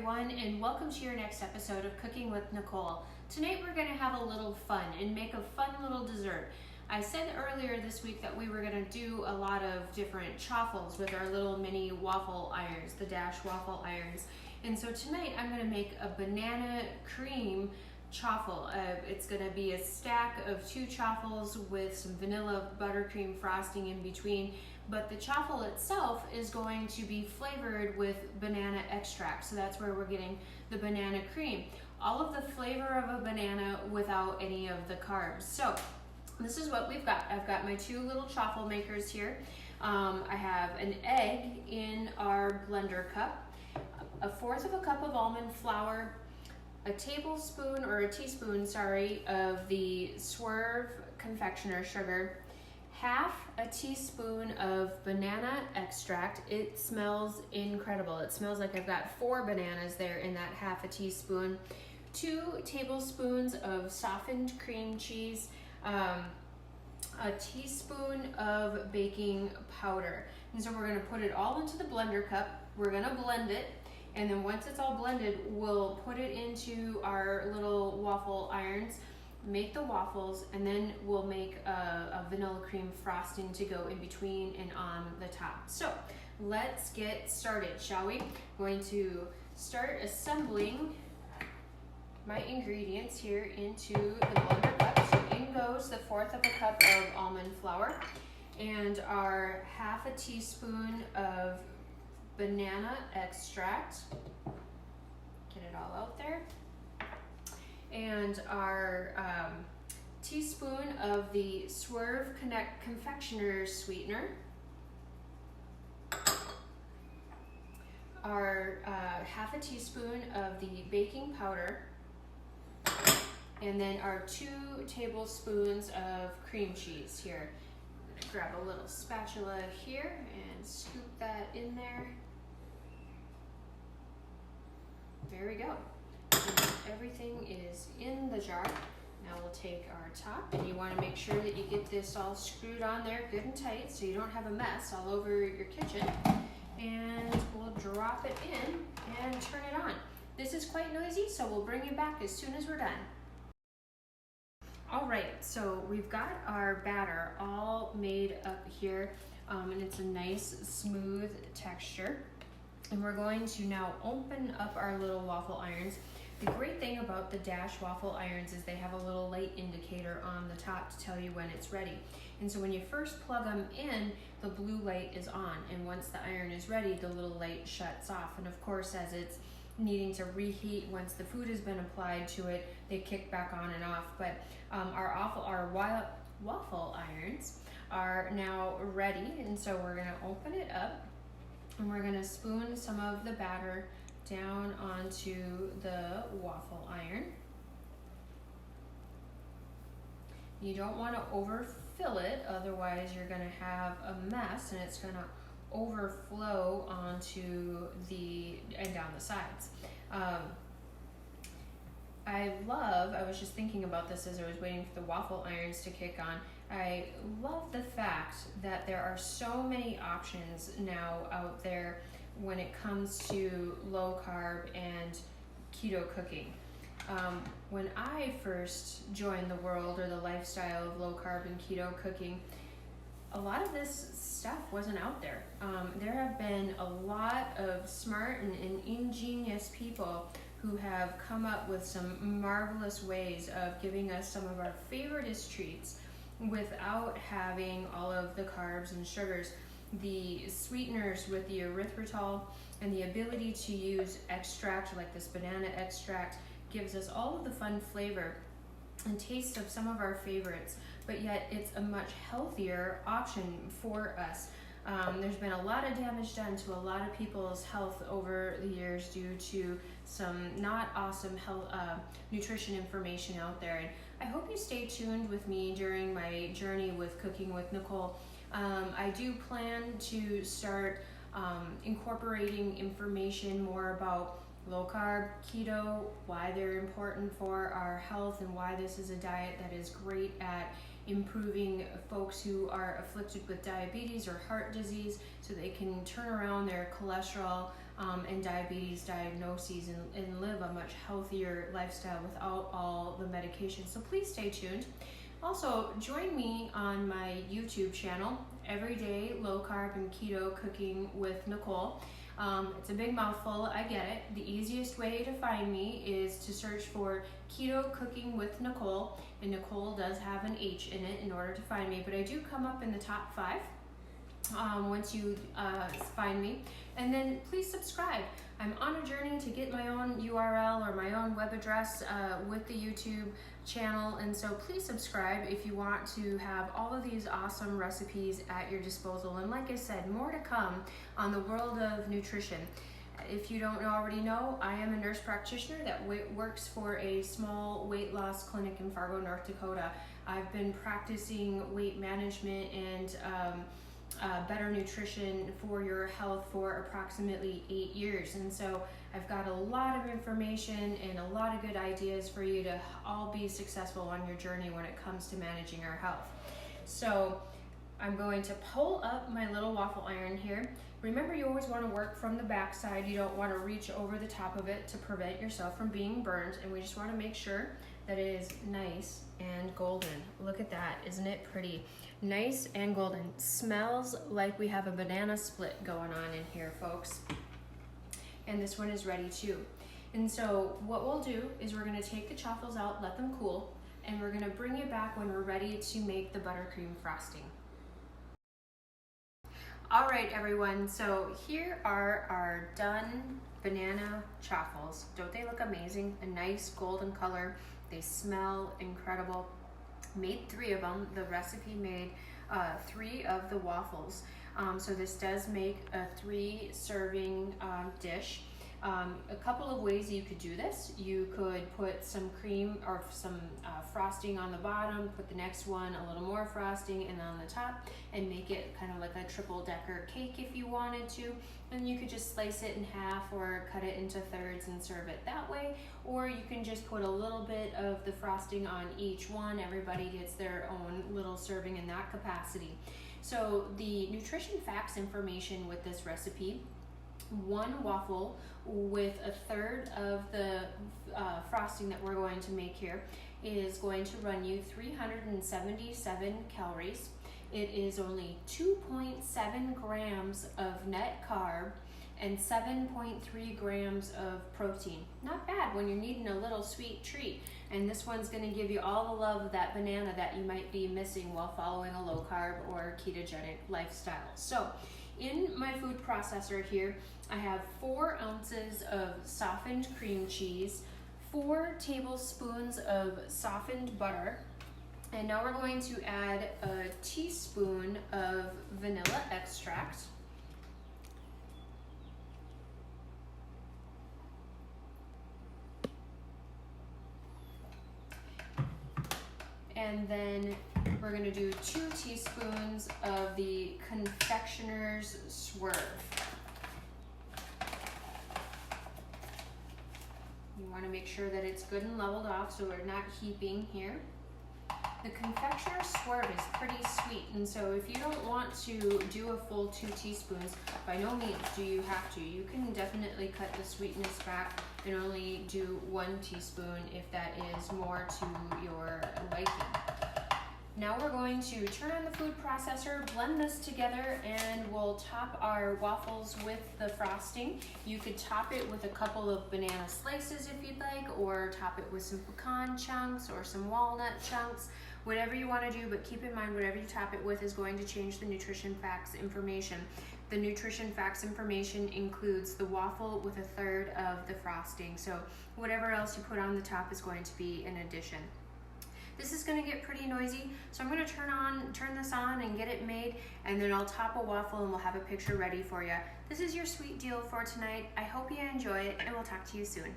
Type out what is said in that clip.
everyone, and welcome to your next episode of Cooking with Nichole. Tonight we're going to have a little fun and make a fun little dessert. I said earlier this week that we were going to do a lot of different chaffles with our little mini waffle irons, the Dash waffle irons. And so tonight I'm going to make a banana cream chaffle. It's going to be a stack of 2 chaffles with some vanilla buttercream frosting in between, but the chaffle itself is going to be flavored with banana extract, so that's where we're getting the banana cream. All of the flavor of a banana without any of the carbs. So this is what we've got. I've got my 2 little chaffle makers here. I have an egg in our blender cup, 1/4 of a cup of almond flour, a tablespoon or a teaspoon, of the Swerve confectioner sugar, 1/2 a teaspoon of banana extract. It smells incredible. It smells like I've got 4 bananas there in that 1/2 a teaspoon, 2 tablespoons of softened cream cheese, a teaspoon of baking powder. And so we're going to put it all into the blender cup. We're going to blend it. And then once it's all blended, we'll put it into our little waffle irons, make the waffles, and then we'll make a vanilla cream frosting to go in between and on the top. So let's get started, shall we? I'm going to start assembling my ingredients here into the blender cup. So in goes the 1/4 of a cup of almond flour and our 1/2 a teaspoon of banana extract. Get it all out there. And our teaspoon of the Swerve confectioner sweetener. Our 1/2 a teaspoon of the baking powder. And then our 2 tablespoons of cream cheese here. I'm gonna grab a little spatula here and scoop that in there. There we go. And everything is in the jar. Now we'll take our top, and you want to make sure that you get this all screwed on there good and tight so you don't have a mess all over your kitchen. And we'll drop it in and turn it on. This is quite noisy, so we'll bring you back as soon as we're done. All right, so we've got our batter all made up here, and it's a nice smooth texture. And we're going to now open up our little waffle irons. The great thing about the Dash waffle irons is they have a little light indicator on the top to tell you when it's ready. And so when you first plug them in, the blue light is on. And once the iron is ready, the little light shuts off. And of course, as it's needing to reheat, once the food has been applied to it, they kick back on and off. But our waffle irons are now ready. And so we're gonna open it up. And we're gonna spoon some of the batter down onto the waffle iron. You don't wanna overfill it, otherwise you're gonna have a mess and it's gonna overflow onto and down the sides. I was just thinking about this as I was waiting for the waffle irons to kick on. I love the fact that there are so many options now out there when it comes to low carb and keto cooking. When I first joined the world or the lifestyle of low carb and keto cooking, a lot of this stuff wasn't out there. There have been a lot of smart and ingenious people who have come up with some marvelous ways of giving us some of our favoriteest treats without having all of the carbs and sugars. The sweeteners with the erythritol and the ability to use extract like this banana extract gives us all of the fun flavor and taste of some of our favorites, but yet it's a much healthier option for us. There's been a lot of damage done to a lot of people's health over the years due to some not awesome health nutrition information out there. And I hope you stay tuned with me during my journey with Cooking with Nichole. I do plan to start incorporating information more about low carb, keto, why they're important for our health, and why this is a diet that is great at improving folks who are afflicted with diabetes or heart disease so they can turn around their cholesterol and diabetes diagnoses and live a much healthier lifestyle without all the medication. So please stay tuned. Also, join me on my YouTube channel, Everyday Low Carb and Keto Cooking with Nichole. It's a big mouthful, I get it. The easiest way to find me is to search for Keto Cooking with Nichole, and Nichole does have an H in it in order to find me, but I do come up in the top 5 once you find me. And then please subscribe. I'm on a journey to get my own URL or my own web address with the YouTube channel, and so please subscribe if you want to have all of these awesome recipes at your disposal. And like I said, more to come on the world of nutrition. If you don't already know, I am a nurse practitioner that works for a small weight loss clinic in Fargo, North Dakota. I've been practicing weight management and better nutrition for your health for approximately 8 years, and so I've got a lot of information and a lot of good ideas for you to all be successful on your journey when it comes to managing our health. So I'm going to pull up my little waffle iron here. Remember, you always want to work from the back side. You don't want to reach over the top of it to prevent yourself from being burned, and we just want to make sure that it is nice and golden. Look at that, isn't it pretty? Nice and golden. Smells like we have a banana split going on in here, folks. And this one is ready too. And so what we'll do is we're gonna take the chaffles out, let them cool, and we're gonna bring it back when we're ready to make the buttercream frosting. All right, everyone, so here are our done banana chaffles. Don't they look amazing? A nice golden color. They smell incredible. Made 3 of them. The recipe made 3 of the waffles. So this does make a 3 serving dish. A couple of ways you could do this. You could put some cream or some frosting on the bottom, put the next one a little more frosting, and on the top, and make it kind of like a triple decker cake if you wanted to. And you could just slice it in half or cut it into thirds and serve it that way. Or you can just put a little bit of the frosting on each one. Everybody gets their own little serving in that capacity. So the nutrition facts information with this recipe: 1 waffle with a third of the frosting that we're going to make here is going to run you 377 calories. It is only 2.7 grams of net carb and 7.3 grams of protein. Not bad when you're needing a little sweet treat. And this one's gonna give you all the love of that banana that you might be missing while following a low carb or ketogenic lifestyle. So in my food processor here, I have 4 ounces of softened cream cheese, 4 tablespoons of softened butter, and now we're going to add a teaspoon of vanilla extract. And then we're gonna do 2 teaspoons of the confectioner's swerve. You wanna make sure that it's good and leveled off so we're not heaping here. The confectioner's swerve is pretty sweet, and so if you don't want to do a full 2 teaspoons, by no means do you have to. You can definitely cut the sweetness back and only do 1 teaspoon if that is more to your liking. Now we're going to turn on the food processor, blend this together, and we'll top our waffles with the frosting. You could top it with a couple of banana slices if you'd like, or top it with some pecan chunks or some walnut chunks, whatever you want to do, but keep in mind whatever you top it with is going to change the nutrition facts information. The nutrition facts information includes the waffle with a third of the frosting, so whatever else you put on the top is going to be an addition. This is going to get pretty noisy, so I'm going to turn this on and get it made, and then I'll top a waffle and we'll have a picture ready for you. This is your sweet deal for tonight. I hope you enjoy it, and we'll talk to you soon.